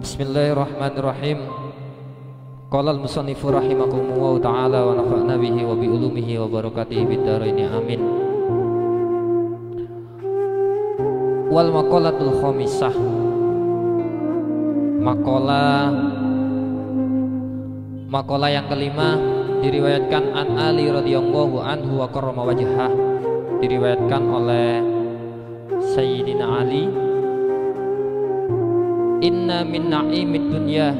Bismillahirrahmanirrahim. Qala al-musannifu rahimakumullahu ta'ala wa nafa'na bihi wa bi ulumihi wa barakatihi bid dharaini amin. Wal maqalatul khamisah. Maqalah yang kelima diriwayatkan an Ali radhiyallahu anhu wa karrama wajhah. Diriwayatkan oleh Sayyidina Ali, inna min na'imid dunya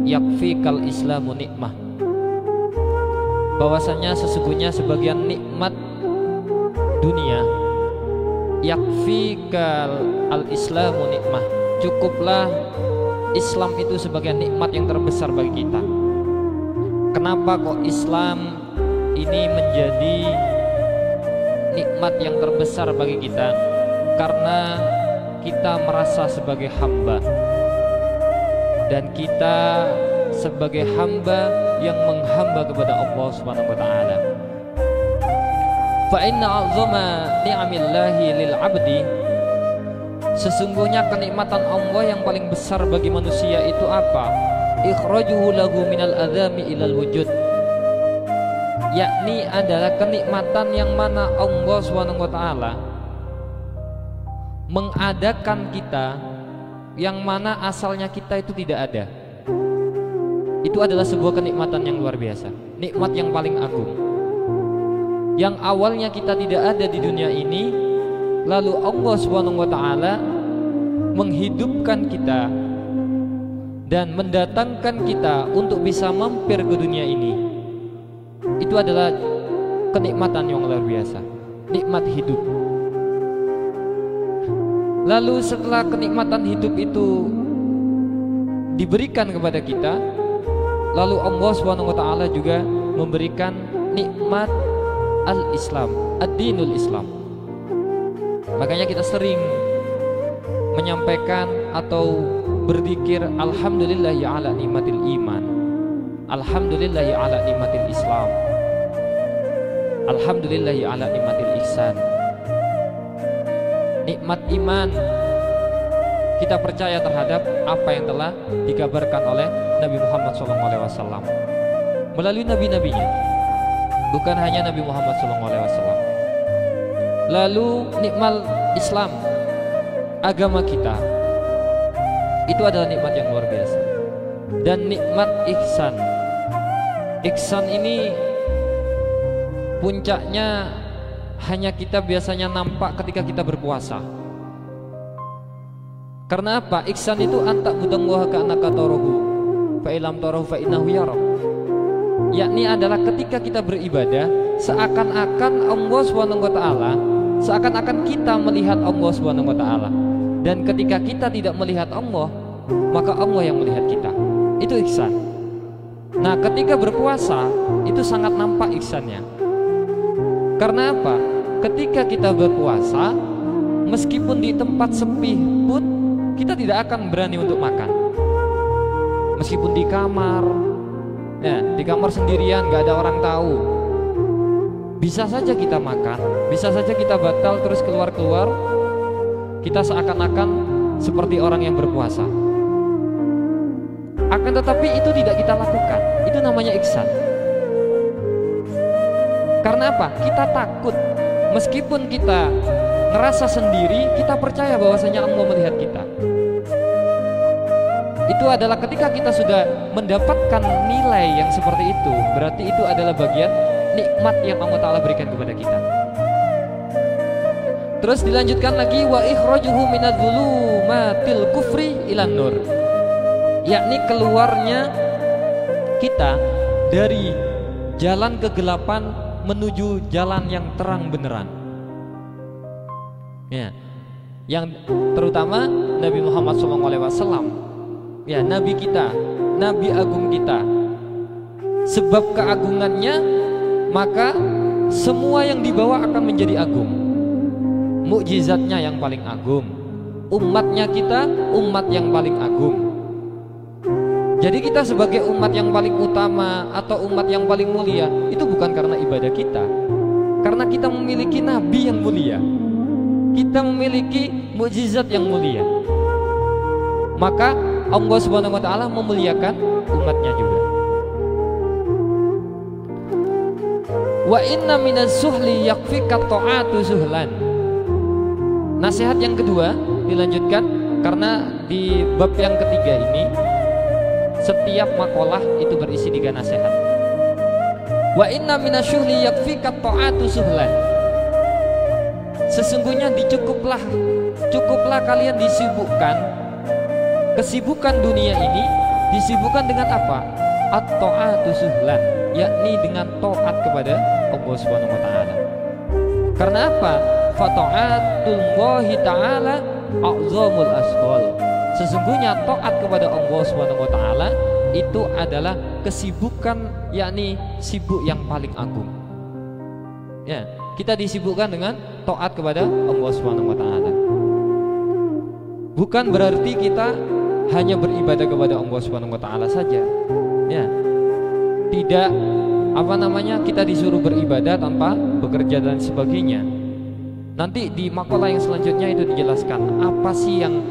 yakfikal islamu nikmah. Bahwasanya sesungguhnya sebagian nikmat dunia, yakfikal al islamu nikmah, cukuplah Islam itu sebagai nikmat yang terbesar bagi kita. Kenapa kok Islam ini menjadi nikmat yang terbesar bagi kita? Karena kita merasa sebagai hamba, dan kita sebagai hamba yang menghamba kepada Allah Subhanahu wa taala. Fa inna 'azama ni'amillahi lil 'abdi, sesungguhnya kenikmatan Allah yang paling besar bagi manusia itu apa? Ikhrajuhu lahu minal adzami ilal wujud, yakni adalah kenikmatan yang mana Allah Subhanahu wa taala mengadakan kita yang mana asalnya kita itu tidak ada. Itu adalah sebuah kenikmatan yang luar biasa, nikmat yang paling agung. Yang awalnya kita tidak ada di dunia ini, lalu Allah Subhanahu wa taala menghidupkan kita dan mendatangkan kita untuk bisa mampir ke dunia ini. Itu adalah kenikmatan yang luar biasa, nikmat hidup. Lalu setelah kenikmatan hidup itu diberikan kepada kita, lalu Allah Subhanahu wa taala juga memberikan nikmat al-Islam, ad-dinul Islam. Makanya kita sering menyampaikan atau berzikir alhamdulillahi ala nikmatil iman, alhamdulillahi ala nikmatil Islam, alhamdulillahi ala nikmatil ihsan. Nikmat iman, kita percaya terhadap apa yang telah dikabarkan oleh Nabi Muhammad SAW melalui nabi-nabinya, bukan hanya Nabi Muhammad SAW. Lalu nikmat Islam, agama kita, itu adalah nikmat yang luar biasa. Dan nikmat ihsan, ihsan ini puncaknya hanya kita biasanya nampak ketika kita berpuasa. Karena apa? Ihsan itu antak budallaha ka'annaka tarahu fa illam tarahu fa innahu yarak. Yakni adalah ketika kita beribadah seakan-akan Allah Subhanahu wa taala, seakan-akan kita melihat Allah Subhanahu wa taala. Dan ketika kita tidak melihat Allah, maka Allah yang melihat kita. Itu ihsan. Nah, ketika berpuasa itu sangat nampak ihsannya. Karena apa? Ketika kita berpuasa, meskipun di tempat sepi pun kita tidak akan berani untuk makan. Meskipun di kamar, ya, di kamar sendirian, gak ada orang tahu, bisa saja kita makan, bisa saja kita batal terus keluar-keluar. Kita seakan-akan seperti orang yang berpuasa. Akan tetapi itu tidak kita lakukan. Itu namanya ihsan. Karena apa? Kita takut. Meskipun kita ngerasa sendiri, kita percaya bahwasanya Allah melihat kita. Itu adalah ketika kita sudah mendapatkan nilai yang seperti itu, berarti itu adalah bagian nikmat yang Allah Ta'ala berikan kepada kita. Terus dilanjutkan lagi, wa ikhrajuhu minadz-dzulumatil kufri ilan nur, yakni keluarnya kita dari jalan kegelapan menuju jalan yang terang beneran. Ya, yang terutama Nabi Muhammad SAW, ya, Nabi kita, Nabi agung kita. Sebab keagungannya, maka semua yang dibawa akan menjadi agung. Mukjizatnya yang paling agung, umatnya kita umat yang paling agung. Jadi kita sebagai umat yang paling utama atau umat yang paling mulia, itu bukan karena ibadah kita, karena kita memiliki nabi yang mulia, kita memiliki mukjizat yang mulia. maka Allah Subhanahu wa taala memuliakan umatnya juga. Wa inna minaz zuhli yakfika ta'atu zuhlan. Nasihat yang kedua dilanjutkan karena di bab yang ketiga ini setiap makalah itu berisi 3 nasihat. Wa inna minaz zuhli yakfika ta'atu zuhlan. Sesungguhnya cukuplah kalian disibukkan. Kesibukan dunia ini disibukkan dengan apa? At-ta'atu zuhlan, yakni dengan taat kepada Allah Subhanahu wa taala. Karena apa? Fa ta'atullahi ta'ala a'zamul asghal. Sesungguhnya taat kepada Allah Subhanahu wa taala itu adalah kesibukan, yakni sibuk yang paling agung. Ya, kita disibukkan dengan taat kepada Allah Subhanahu wa taala. Bukan berarti kita hanya beribadah kepada Allah Subhanahu wa taala saja. Ya. Tidak kita disuruh beribadah tanpa bekerja dan sebagainya. Nanti di makalah yang selanjutnya itu dijelaskan apa sih yang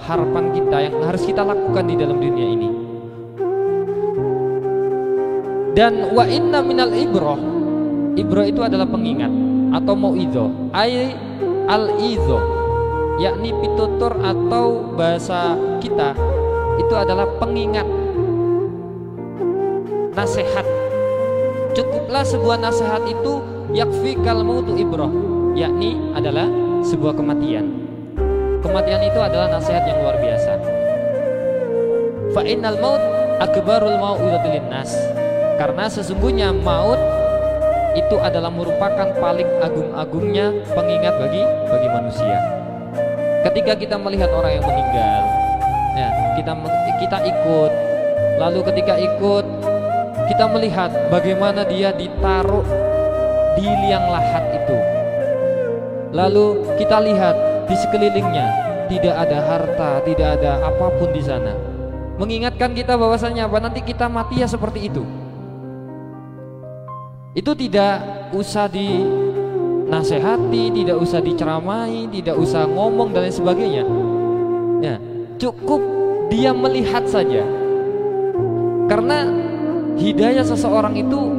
harapan kita yang harus kita lakukan di dalam dunia ini. Dan wa inna minal ibrah. Ibrah itu adalah pengingat atau mauidhah, al-idhah, yakni pitutur atau bahasa kita itu adalah pengingat, nasihat. Cukuplah sebuah nasihat itu yakfikal mautu ibrah, yakni adalah sebuah kematian. Kematian itu adalah nasihat yang luar biasa. Fa innal maut akbarul mau'izatil linnas. Karena sesungguhnya maut itu adalah merupakan paling agung-agungnya pengingat bagi manusia. Ketika kita melihat orang yang meninggal, ya, kita ikut. Lalu ketika ikut, kita melihat bagaimana dia ditaruh di liang lahat itu. Lalu kita lihat di sekelilingnya tidak ada harta, tidak ada apapun di sana. Mengingatkan kita bahwasanya nanti kita mati ya seperti itu. Itu tidak usah dinasehati, tidak usah diceramai, tidak usah ngomong dan lain sebagainya. Ya, cukup dia melihat saja. Karena hidayah seseorang itu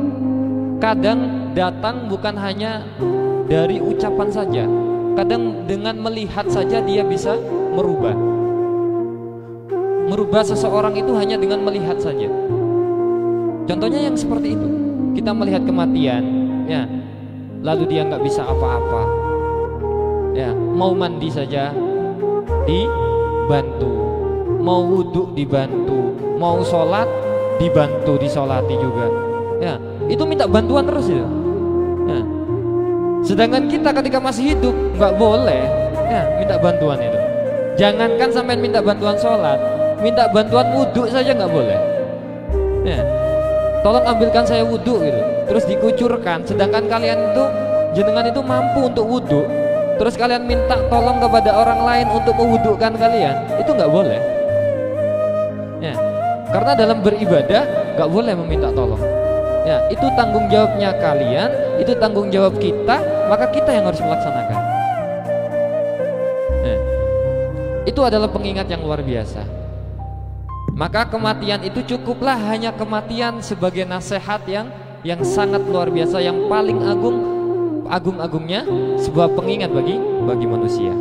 kadang datang bukan hanya dari ucapan saja. Kadang dengan melihat saja dia bisa merubah seseorang itu hanya dengan melihat saja. Contohnya yang seperti itu. Kita melihat kematian, ya, lalu dia nggak bisa apa-apa, ya, mau mandi saja dibantu, mau wudhu dibantu, mau sholat dibantu, disolati juga, ya, itu minta bantuan terus ya. Ya. Sedangkan kita ketika masih hidup nggak boleh, ya, minta bantuan itu. Jangankan sampai minta bantuan sholat, minta bantuan wudhu saja nggak boleh. Ya. Tolong ambilkan saya wudhu gitu, terus dikucurkan. Sedangkan kalian itu, jenengan itu mampu untuk wudhu, terus kalian minta tolong kepada orang lain untuk mewudhukan kalian, itu nggak boleh. Ya, karena dalam beribadah nggak boleh meminta tolong. Ya, itu tanggung jawabnya kalian, itu tanggung jawab kita, maka kita yang harus melaksanakan. Ya, itu adalah pengingat yang luar biasa. Maka kematian itu cukuplah hanya kematian sebagai nasihat yang sangat luar biasa, yang paling agung-agungnya sebuah pengingat bagi manusia.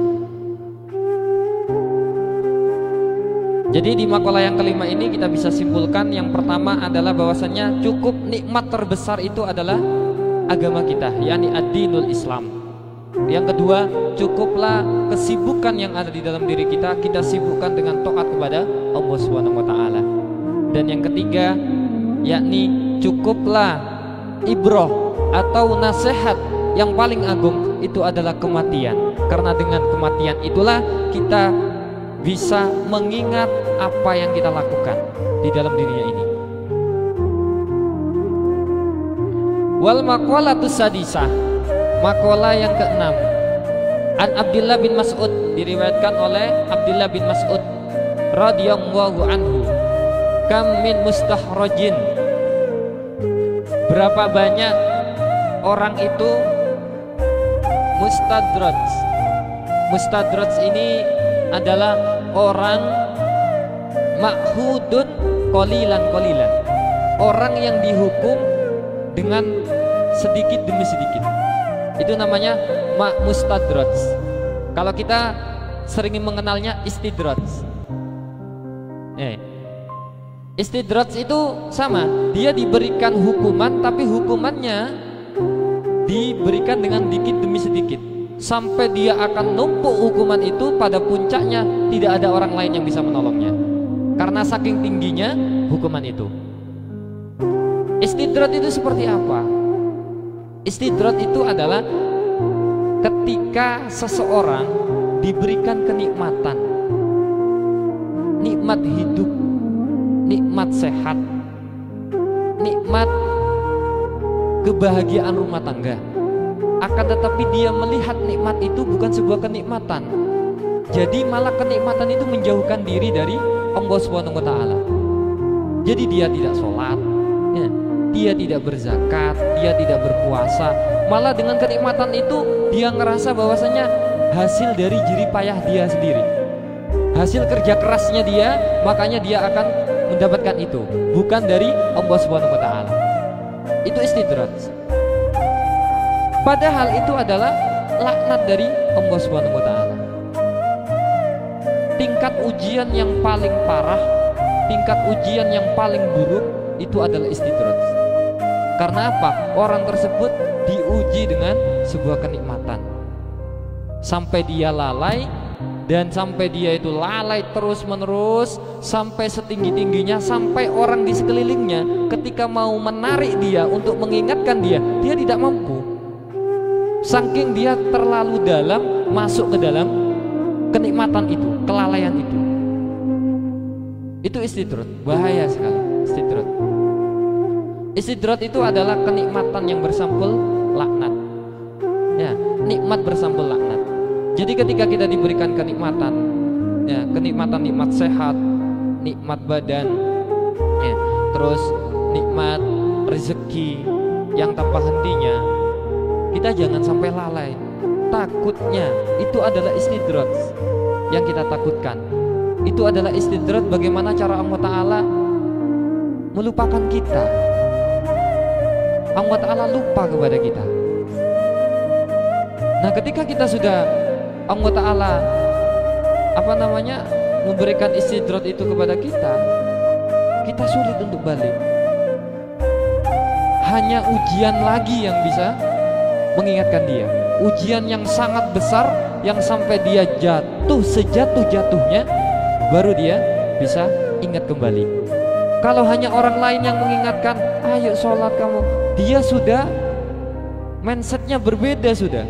Jadi di makalah yang kelima ini kita bisa simpulkan yang pertama adalah bahwasannya cukup nikmat terbesar itu adalah agama kita, yakni ad-dinul Islam. Yang kedua, cukuplah kesibukan yang ada di dalam diri kita sibukkan dengan taat kepada Allah Subhanahu wa taala. Dan yang ketiga, yakni cukuplah ibrah atau nasihat yang paling agung itu adalah kematian. Karena dengan kematian itulah kita bisa mengingat apa yang kita lakukan di dalam dunia ini. Wal maqalatus sadisah, makalah yang keenam, an Abdullah bin Mas'ud, diriwayatkan oleh Abdullah bin Mas'ud radhiyallahu anhu, kam min mustakhrajin, berapa banyak orang itu mustadraj. Mustadraj ini adalah orang Ma'hudun qalilan. Orang yang dihukum dengan sedikit demi sedikit, itu namanya mustadraj. Kalau kita sering mengenalnya istidraj. Istidraj itu sama, dia diberikan hukuman, tapi hukumannya diberikan dengan dikit demi sedikit, sampai dia akan numpuk hukuman itu, pada puncaknya tidak ada orang lain yang bisa menolongnya karena saking tingginya hukuman itu. Istidraj itu seperti apa? Istidraj itu adalah ketika seseorang diberikan kenikmatan, nikmat hidup, nikmat sehat, nikmat kebahagiaan rumah tangga, akan tetapi dia melihat nikmat itu bukan sebuah kenikmatan, jadi malah kenikmatan itu menjauhkan diri dari Allah Subhanahu wa Ta'ala. Jadi dia tidak sholat, dia tidak berzakat, dia tidak berpuasa, malah dengan kenikmatan itu dia ngerasa bahwasanya hasil dari jerih payah dia sendiri, hasil kerja kerasnya dia, makanya dia akan mendapatkan itu, bukan dari Allah Subhanahu wa Ta'ala. Itu istidraj. Padahal itu adalah laknat dari Allah Subhanahu wa Ta'ala. Tingkat ujian yang paling parah, tingkat ujian yang paling buruk itu adalah istidraj. Karena apa? Orang tersebut diuji dengan sebuah kenikmatan, sampai dia lalai, dan sampai dia itu lalai terus menerus, sampai setinggi-tingginya, sampai orang di sekelilingnya ketika mau menarik dia untuk mengingatkan dia, dia tidak mampu. Saking dia terlalu dalam masuk ke dalam kenikmatan itu, kelalaian itu. Itu istidraj, bahaya sekali istidraj. Istidraj itu adalah kenikmatan yang bersampul laknat. Ya, nikmat bersampul laknat. Jadi ketika kita diberikan kenikmatan, ya, kenikmatan, nikmat sehat, nikmat badan, ya, terus nikmat rezeki yang tanpa hentinya, kita jangan sampai lalai. Takutnya itu adalah istidraj yang kita takutkan. Itu adalah istidraj bagaimana cara Allah Ta'ala melupakan kita. Allah Ta'ala lupa kepada kita. Nah, ketika kita sudah Allah Ta'ala memberikan istidraj itu kepada kita, kita sulit untuk balik. Hanya ujian lagi yang bisa mengingatkan dia, ujian yang sangat besar, yang sampai dia jatuh sejatuh-jatuhnya, baru dia bisa ingat kembali. Kalau hanya orang lain yang mengingatkan, ayo sholat kamu, dia sudah mindsetnya berbeda sudah.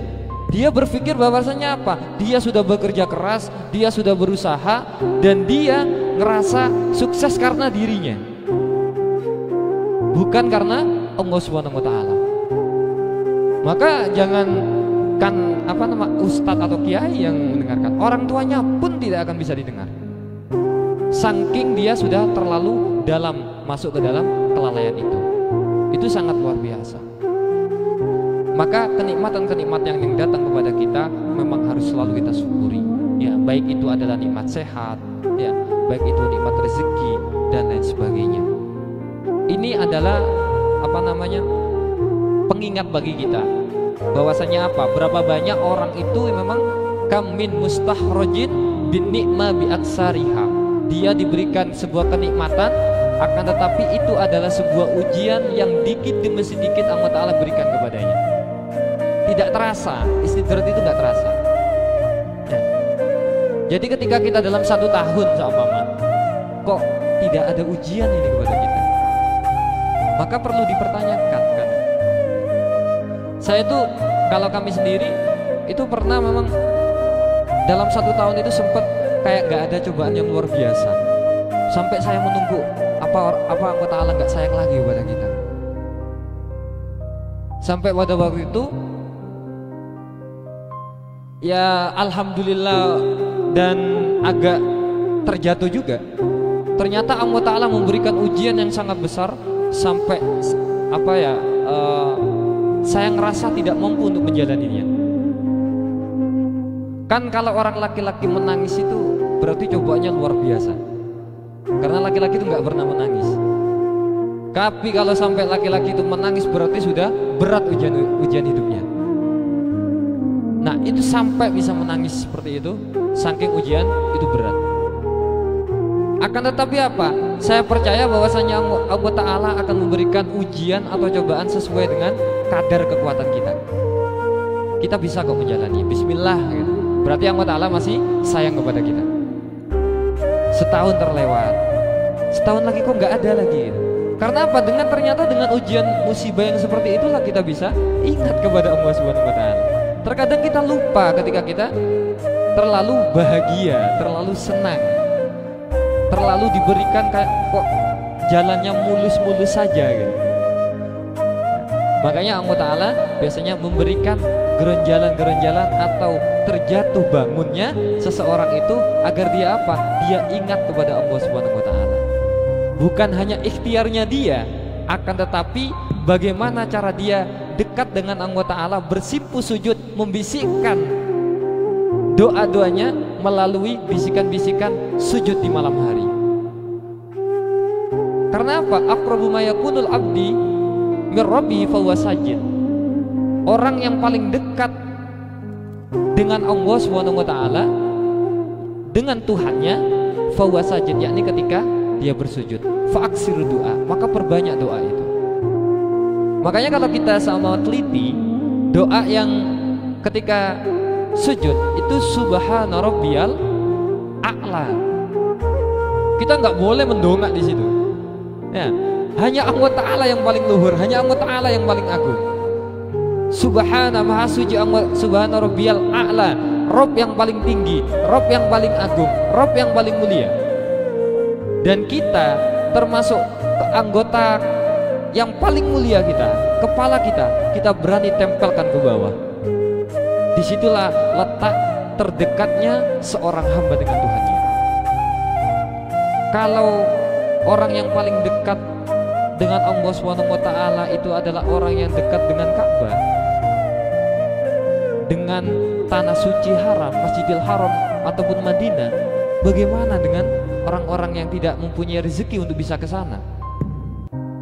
Dia berpikir bahwasanya apa? Dia sudah bekerja keras, dia sudah berusaha, dan dia ngerasa sukses karena dirinya, bukan karena Allah Subhanahu wa Ta'ala. Maka jangan ustadz atau kiai yang mendengarkan, orang tuanya pun tidak akan bisa didengar. Saking dia sudah terlalu dalam masuk ke dalam kelalaian itu. Itu sangat luar biasa. Maka kenikmatan-kenikmatan yang datang kepada kita memang harus selalu kita syukuri. Ya, baik itu adalah nikmat sehat, ya, baik itu nikmat rezeki dan lain sebagainya. Ini adalah pengingat bagi kita bahwasanya apa? Berapa banyak orang itu memang kamin mustahrojin bin nikma bi aksariha. Dia diberikan sebuah kenikmatan, akan tetapi itu adalah sebuah ujian yang dikit demi sedikit Allah Ta'ala berikan kepadanya. Tidak terasa, istidraj itu tidak terasa. Ya. Jadi ketika kita dalam 1 tahun seumpama, kok tidak ada ujian ini kepada kita, maka perlu dipertanyakan kan. Saya itu, kalau kami sendiri itu pernah memang dalam 1 tahun itu sempat kayak gak ada cobaan yang luar biasa, sampai saya menunggu apa Allah Ta'ala gak sayang lagi kepada kita. Sampai pada waktu itu ya alhamdulillah, dan agak terjatuh juga. Ternyata Allah Ta'ala memberikan ujian yang sangat besar, sampai saya ngerasa tidak mampu untuk menjalaninya. Kan kalau orang laki-laki menangis itu berarti cobaannya luar biasa. karena laki-laki itu nggak pernah menangis. Tapi kalau sampai laki-laki itu menangis berarti sudah berat ujian hidupnya. Nah itu sampai bisa menangis seperti itu, saking ujian itu berat. Akan tetapi apa? Saya percaya bahwasanya Allah Ta'ala akan memberikan ujian atau cobaan sesuai dengan kadar kekuatan kita. Kita bisa kok menjalani. Bismillah gitu. Berarti Allah Ta'ala masih sayang kepada kita. Setahun terlewat, setahun lagi kok nggak ada lagi gitu. Karena apa? Ternyata dengan ujian musibah yang seperti itulah kita bisa ingat kepada Allah Subhanahu wa Ta'ala. Terkadang kita lupa ketika kita terlalu bahagia, terlalu senang, terlalu diberikan kayak kok jalannya mulus-mulus saja gitu. Makanya Allah Ta'ala biasanya memberikan geronjalan-geronjalan atau terjatuh bangunnya seseorang itu agar dia apa? Dia ingat kepada Allah Subhanahu wa Ta'ala. Bukan hanya ikhtiarnya dia, akan tetapi bagaimana cara dia dekat dengan Allah Ta'ala, bersimpu sujud, membisikkan doa-doanya melalui bisikan-bisikan sujud di malam hari. Karena apa? Aqrabu ma yakunul abdi mir rabbihi fahuwa sajid. Orang yang paling dekat dengan Allah Subhanahu wa Ta'ala, dengan Tuhannya, fahuwa sajid, yakni ketika dia bersujud. Fa'aksiru doa, maka perbanyak doa itu. Makanya kalau kita sama teliti, doa yang ketika sujud itu subhana rabbiyal a'la. Kita nggak boleh mendongak di situ. Ya, hanya Allah Ta'ala yang paling luhur, hanya Allah Ta'ala yang paling agung. Subhana, maha suci Allah, subhana rabbiyal a'la, Rob yang paling tinggi, Rob yang paling agung, Rob yang paling mulia. Dan kita termasuk anggota yang paling mulia kita, kepala kita berani tempelkan ke bawah. Disitulah letak terdekatnya seorang hamba dengan Tuhannya. Kalau orang yang paling dekat dengan Allah Subhanahu wa Ta'ala itu adalah orang yang dekat dengan Ka'bah, dengan tanah suci haram, Masjidil Haram ataupun Madinah, bagaimana dengan orang-orang yang tidak mempunyai rezeki untuk bisa ke sana?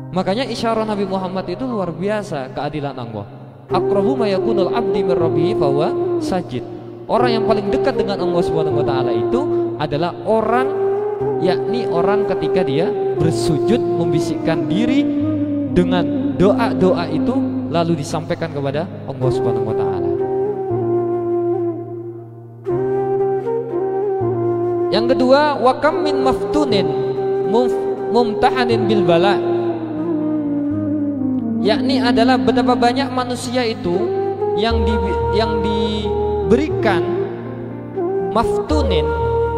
Makanya isyarat Nabi Muhammad itu luar biasa keadilan Allah. Aqrabu ma yakunul abdi mir rabbihi fahuwa sajid. Orang yang paling dekat dengan Allah Subhanahu wa Ta'ala itu adalah orang, yakni orang ketika dia bersujud, membisikkan diri dengan doa-doa itu lalu disampaikan kepada Allah Subhanahu wa Ta'ala. Yang kedua, wa kam min maftunin mumtahanin bil bala, yakni adalah betapa banyak manusia itu yang diberikan maftunin,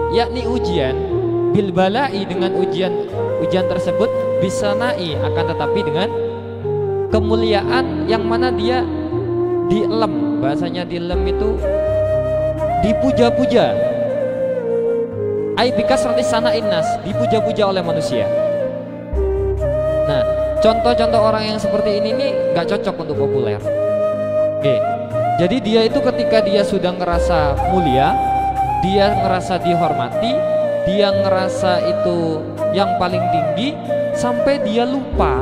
yakni ujian, bil balai, dengan ujian tersebut bisa naik, akan tetapi dengan kemuliaan yang mana dia dilem, bahasanya dilem itu dipuja-puja. Ai bikasrati sana'in nas, dipuja-puja oleh manusia. Nah, contoh-contoh orang yang seperti ini nih gak cocok untuk populer. Oke. Jadi dia itu ketika dia sudah ngerasa mulia, dia ngerasa dihormati, dia ngerasa itu yang paling tinggi, sampai dia lupa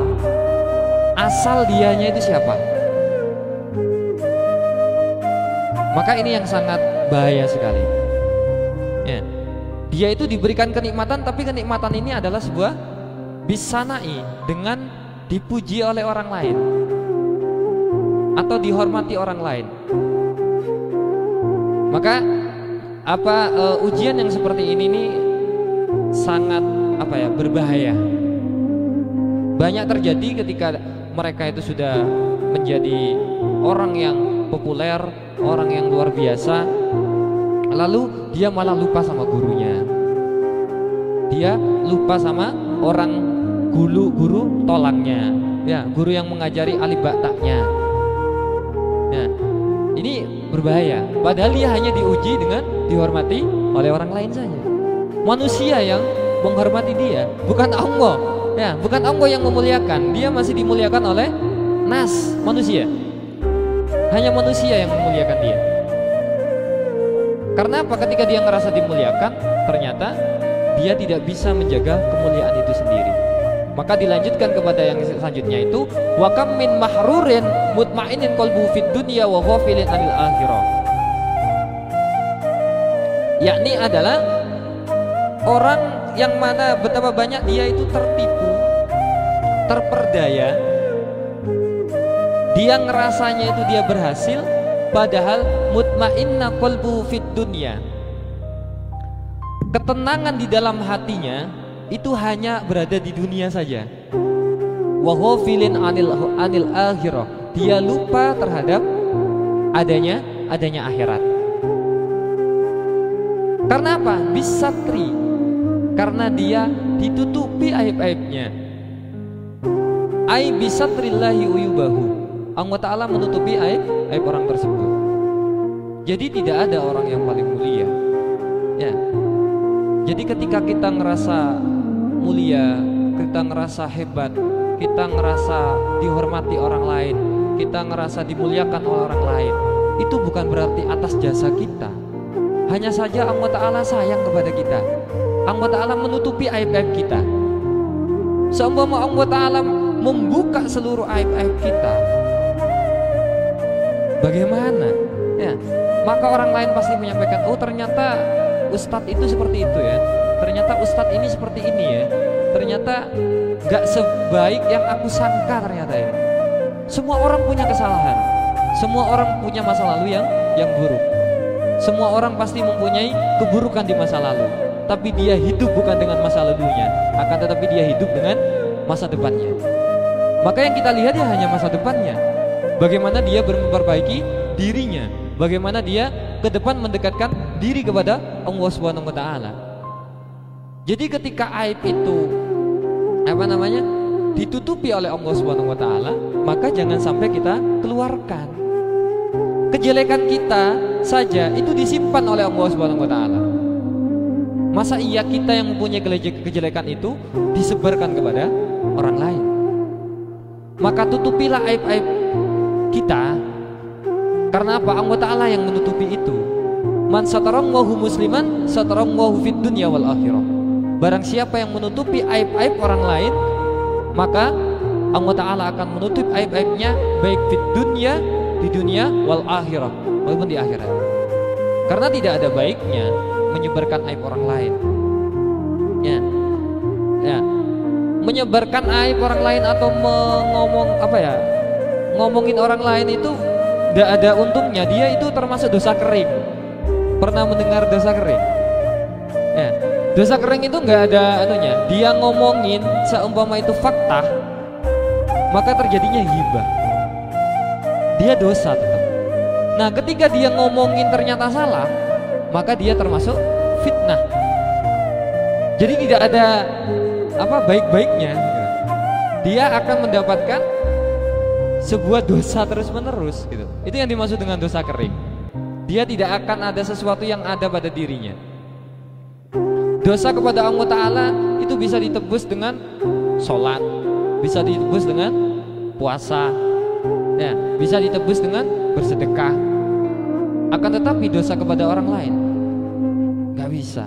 asal dianya itu siapa. Maka ini yang sangat bahaya sekali. Ya. Dia itu diberikan kenikmatan, tapi kenikmatan ini adalah sebuah bisanai, dengan dipuji oleh orang lain atau dihormati orang lain. Maka ujian yang seperti ini nih sangat berbahaya. Banyak terjadi ketika mereka itu sudah menjadi orang yang populer, orang yang luar biasa, lalu dia malah lupa sama gurunya. Dia lupa sama orang guru tolangnya, ya, guru yang mengajari alif ba ta-nya. Nah, ini berbahaya. Padahal dia hanya diuji dengan dihormati oleh orang lain saja. Manusia yang menghormati dia, bukan Allah. Ya, bukan Allah yang memuliakan. Dia masih dimuliakan oleh manusia. Hanya manusia yang memuliakan dia. Karena apa? Ketika dia ngerasa dimuliakan, ternyata dia tidak bisa menjaga kemuliaan itu sendiri. Maka dilanjutkan kepada yang selanjutnya itu, wa kam min mahrurin mutmainin qalbu fid dunya wa ghafilin anil akhirah. Yakni adalah orang yang mana betapa banyak dia itu tertipu, terperdaya. Dia ngerasanya itu dia berhasil, padahal mutmainna qalbu fid dunya, ketenangan di dalam hatinya itu hanya berada di dunia saja. Wa ghafilin anil akhirah, dia lupa terhadap adanya akhirat. Karena apa? Bisatri, karena dia ditutupi aib-aibnya. Ai bisatrillahi uyubahu, Allah Ta'ala menutupi aib orang tersebut. Jadi tidak ada orang yang paling mulia ya. Jadi ketika kita ngerasa mulia, kita ngerasa hebat, kita ngerasa dihormati orang lain, kita ngerasa dimuliakan oleh orang lain, itu bukan berarti atas jasa kita. Hanya saja Allah Ta'ala sayang kepada kita. Allah Ta'ala menutupi aib-aib kita. Seumpama Allah Ta'ala membuka seluruh aib-aib kita, bagaimana? Ya, maka orang lain pasti menyampaikan, oh ternyata Ustadz itu seperti itu ya, ternyata Ustadz ini seperti ini ya, ternyata gak sebaik yang aku sangka ternyata ya. Semua orang punya kesalahan, semua orang punya masa lalu yang buruk, semua orang pasti mempunyai keburukan di masa lalu. Tapi dia hidup bukan dengan masa lalunya, akan tetapi dia hidup dengan masa depannya. Maka yang kita lihat ya hanya masa depannya, bagaimana dia memperbaiki dirinya, bagaimana dia ke depan mendekatkan diri kepada Allah Subhanahu wa taala. Jadi ketika aib itu ditutupi oleh Allah Subhanahu wa taala, maka jangan sampai kita keluarkan. Kejelekan kita saja itu disimpan oleh Allah Subhanahu wa taala. Masa iya kita yang mempunyai kejelekan itu disebarkan kepada orang lain? Maka tutupilah aib-aib kita. Karena apa? Allah Ta'ala yang menutupi itu. Man satarallahu musliman satarallahu fid dunya wal akhirah. Barang siapa yang menutupi aib-aib orang lain, maka Allah Ta'ala akan menutup aib-aibnya baik di dunia wal akhirah, maupun di akhirat. Karena tidak ada baiknya menyebarkan aib orang lain. Ya. Menyebarkan aib orang lain atau ngomongin orang lain itu tidak ada untungnya. Dia itu termasuk dosa kering. Pernah mendengar dosa kering? Ya. Dosa kering itu nggak ada anunya. Dia ngomongin seumpama itu fakta, maka terjadinya hibah. Dia dosa tetap. Nah, ketika dia ngomongin ternyata salah, maka dia termasuk fitnah. Jadi tidak ada baik-baiknya. Dia akan mendapatkan sebuah dosa terus-menerus gitu. Itu yang dimaksud dengan dosa kering. Dia tidak akan ada sesuatu yang ada pada dirinya. Dosa kepada Allah Ta'ala itu bisa ditebus dengan sholat, bisa ditebus dengan puasa ya, bisa ditebus dengan bersedekah. Akan tetapi dosa kepada orang lain gak bisa.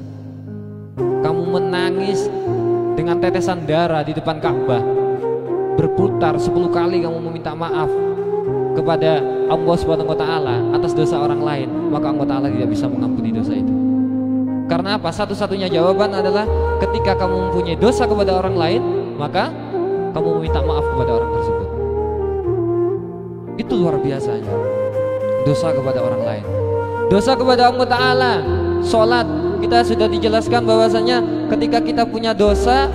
Kamu menangis dengan tetesan darah di depan Ka'bah, berputar 10 kali kamu meminta maaf kepada Allah Subhanahu wa taala atas dosa orang lain, maka Allah Ta'ala tidak bisa mengampuni dosa itu. Karena apa? Satu-satunya jawaban adalah ketika kamu mempunyai dosa kepada orang lain, maka kamu meminta maaf kepada orang tersebut. Itu luar biasanya dosa kepada orang lain. Dosa kepada Allah Ta'ala, sholat, kita sudah dijelaskan bahwasanya ketika kita punya dosa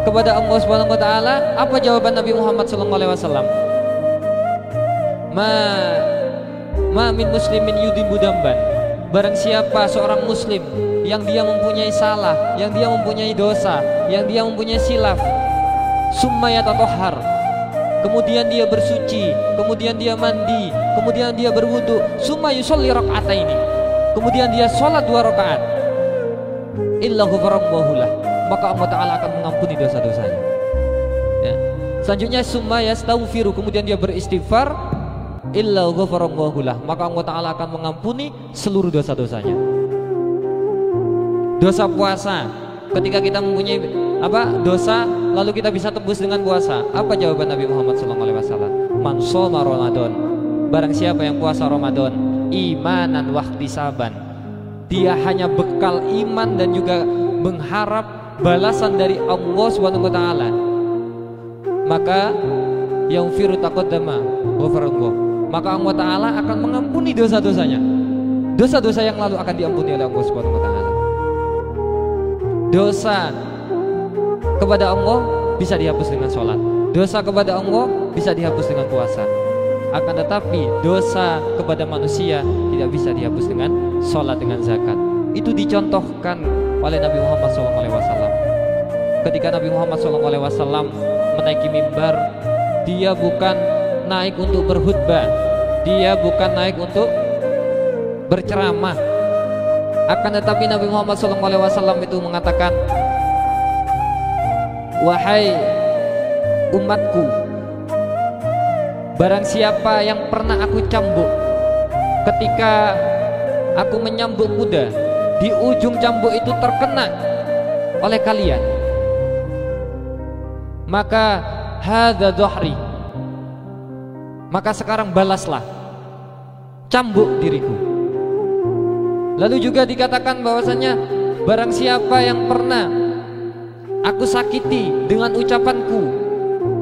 kepada Allah Subhanahu wa taala, apa jawaban Nabi Muhammad SAW? Ma min muslimin yudhibu damban. Barang siapa seorang muslim yang dia mempunyai salah, yang dia mempunyai dosa, yang dia mempunyai silaf, summa yatahhar, kemudian dia bersuci, kemudian dia mandi, kemudian dia berwudu, summa yusolli raka'ataini, kemudian dia sholat 2 rakaat, illa ghafarallahu lah, maka Allah Ta'ala akan mengampuni dosa-dosanya ya. Selanjutnya summa yastaghfiru, kemudian dia beristighfar, illa ghafarallahu lah, maka Allah Ta'ala akan mengampuni seluruh dosa-dosanya. Dosa puasa, ketika kita mempunyai dosa, lalu kita bisa tebus dengan puasa. Apa jawaban Nabi Muhammad SAW? Man shoma Ramadan, barang siapa yang puasa Ramadan imanan wahtisaban, dia hanya bekal iman dan juga mengharap balasan dari Allah SWT, maka yaghfiru taqaddama ghafarallah, maka Allah Ta'ala akan mengampuni dosa-dosanya. Dosa-dosa yang lalu akan diampuni oleh Allah Subhanahu wa taala. Dosa kepada Allah bisa dihapus dengan sholat, dosa kepada Allah bisa dihapus dengan puasa. Akan tetapi dosa kepada manusia tidak bisa dihapus dengan sholat, dengan zakat. Itu dicontohkan oleh Nabi Muhammad SAW. Ketika Nabi Muhammad SAW menaiki mimbar, dia bukan naik untuk berkhutbah, dia bukan naik untuk berceramah. Akan tetapi Nabi Muhammad SAW itu mengatakan, wahai umatku, barang siapa yang pernah aku cambuk ketika aku menyambuk kuda, di ujung cambuk itu terkena oleh kalian, maka hadza dhahri, maka sekarang balaslah cambuk diriku. Lalu juga dikatakan bahwasanya barang siapa yang pernah aku sakiti dengan ucapanku,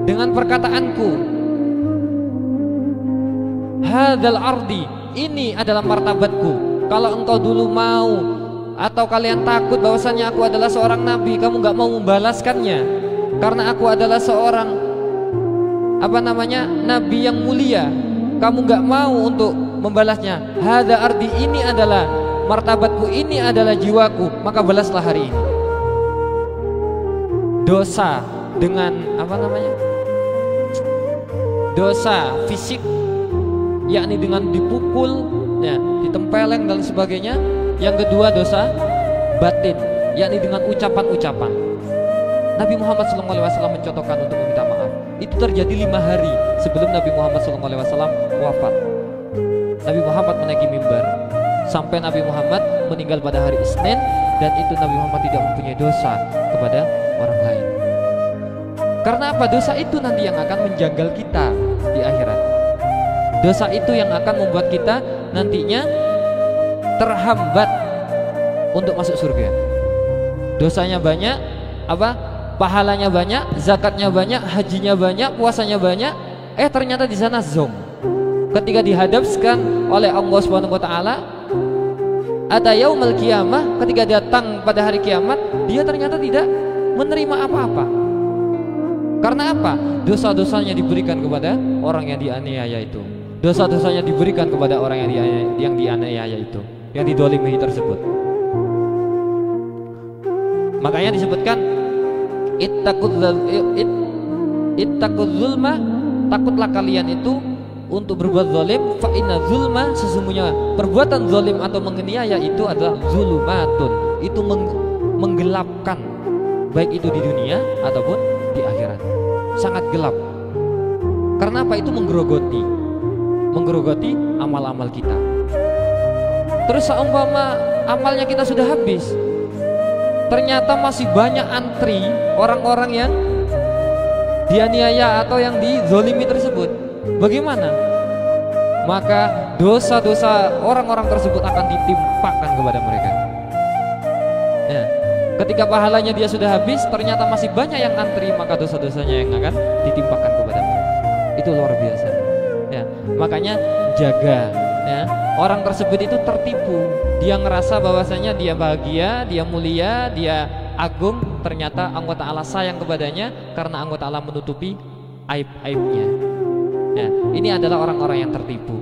dengan perkataanku, hadzal ardi, ini adalah martabatku. Kalau engkau dulu mau atau kalian takut bahwasanya aku adalah seorang nabi, kamu gak mau membalaskannya karena aku adalah seorang nabi yang mulia, kamu gak mau untuk membalasnya. Hadza ardi, ini adalah martabatku, ini adalah jiwaku, maka balaslah hari ini. Dosa dengan dosa fisik, yakni dengan dipukul, ya, ditempeleng dan sebagainya. Yang kedua dosa batin, yakni dengan ucapan-ucapan. Nabi Muhammad SAW mencontohkan untuk meminta maaf. Itu terjadi 5 hari sebelum Nabi Muhammad SAW wafat. Nabi Muhammad menaiki mimbar sampai Nabi Muhammad meninggal pada hari Isnin, dan itu Nabi Muhammad tidak mempunyai dosa kepada orang lain. Karena apa? Dosa itu nanti yang akan menjanggal kita di akhirat. Dosa itu yang akan membuat kita nantinya terhambat untuk masuk surga. Dosanya banyak, pahalanya banyak, zakatnya banyak, hajinya banyak, puasanya banyak, ternyata di sana zong. Ketika dihadapkan oleh Allah Subhanahu wa taala, ada yaumul qiyamah, ketika datang pada hari kiamat, dia ternyata tidak menerima apa-apa. Karena apa? Dosa-dosanya diberikan kepada orang yang dianiaya itu. Dosa-dosanya diberikan kepada orang yang dianiaya itu, yang didolimi tersebut. Makanya disebutkan ittaqul zulma, takutlah kalian itu untuk berbuat zalim, fa inna zulma, sesungguhnya perbuatan zalim atau menganiaya itu adalah zulumatun, itu menggelapkan, baik itu di dunia ataupun di akhirat. Sangat gelap. Karena apa? Itu menggerogoti amal-amal kita. Terus seumpama amalnya kita sudah habis, ternyata masih banyak antri orang-orang yang dianiaya atau yang dizolimi tersebut. Bagaimana? Maka dosa-dosa orang-orang tersebut akan ditimpakan kepada mereka. Ya. Ketika pahalanya dia sudah habis, ternyata masih banyak yang antri, maka dosa-dosanya yang akan ditimpakan kepada mereka. Itu luar biasa. Ya. Makanya jaga. Ya. Orang tersebut itu tertipu. Dia ngerasa bahwasanya dia bahagia, dia mulia, dia agung. Ternyata Allah Ta'ala sayang kepadanya karena Allah Ta'ala menutupi aib-aibnya. Ya, ini adalah orang-orang yang tertipu.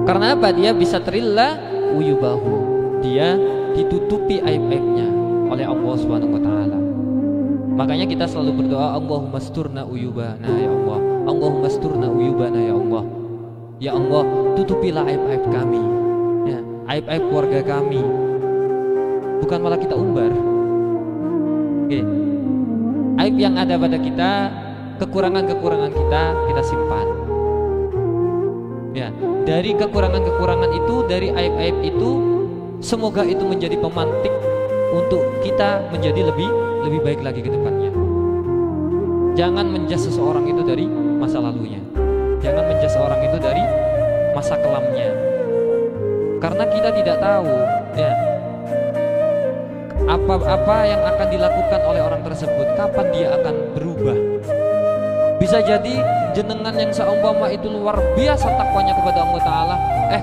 Karena apa? Dia bisa terilla uyubahu, dia ditutupi aib-aibnya oleh Allah Subhanahu wa taala. Makanya kita selalu berdoa, Allahumma sturna uyubana ya Allah, Allahumma sturna uyubana ya Allah. Ya Allah, tutupilah aib-aib kami, ya, aib-aib keluarga kami. Bukan malah kita umbar. Oke. Aib yang ada pada kita, kekurangan-kekurangan kita simpan. Ya, dari kekurangan-kekurangan itu, dari aib-aib itu, semoga itu menjadi pemantik untuk kita menjadi lebih baik lagi ke depannya. Jangan menjudge seseorang itu dari masa lalunya. Jangan menjudge seorang itu dari masa kelamnya. Karena kita tidak tahu ya apa yang akan dilakukan oleh orang tersebut, kapan dia akan berubah. Bisa jadi jenengan yang seumpama itu luar biasa takwanya kepada Allah Ta'ala,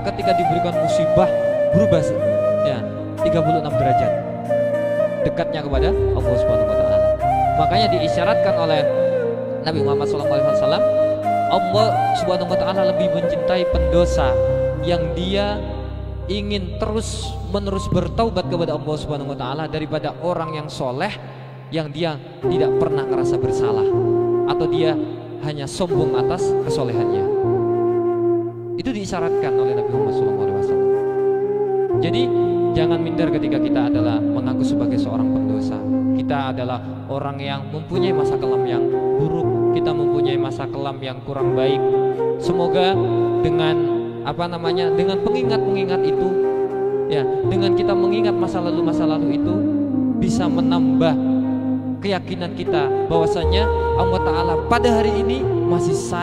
ketika diberikan musibah berubah ya 36 derajat dekatnya kepada Allah Subhanahu wa Ta'ala. Makanya diisyaratkan oleh Nabi Muhammad SAW, Allah Subhanahu wa Ta'ala lebih mencintai pendosa yang dia ingin terus menerus bertaubat kepada Allah Subhanahu wa Ta'ala daripada orang yang soleh yang dia tidak pernah ngerasa bersalah atau dia hanya sombong atas kesolehannya. Itu diisyaratkan oleh Nabi Muhammad SAW. Jadi jangan minder ketika kita adalah mengaku sebagai seorang pendosa. Kita adalah orang yang mempunyai masa kelam yang buruk, kita mempunyai masa kelam yang kurang baik. Semoga dengan dengan pengingat-pengingat itu ya, dengan kita mengingat masa lalu itu bisa menambah keyakinan kita bahwasanya Allah Ta'ala pada hari ini masih sayang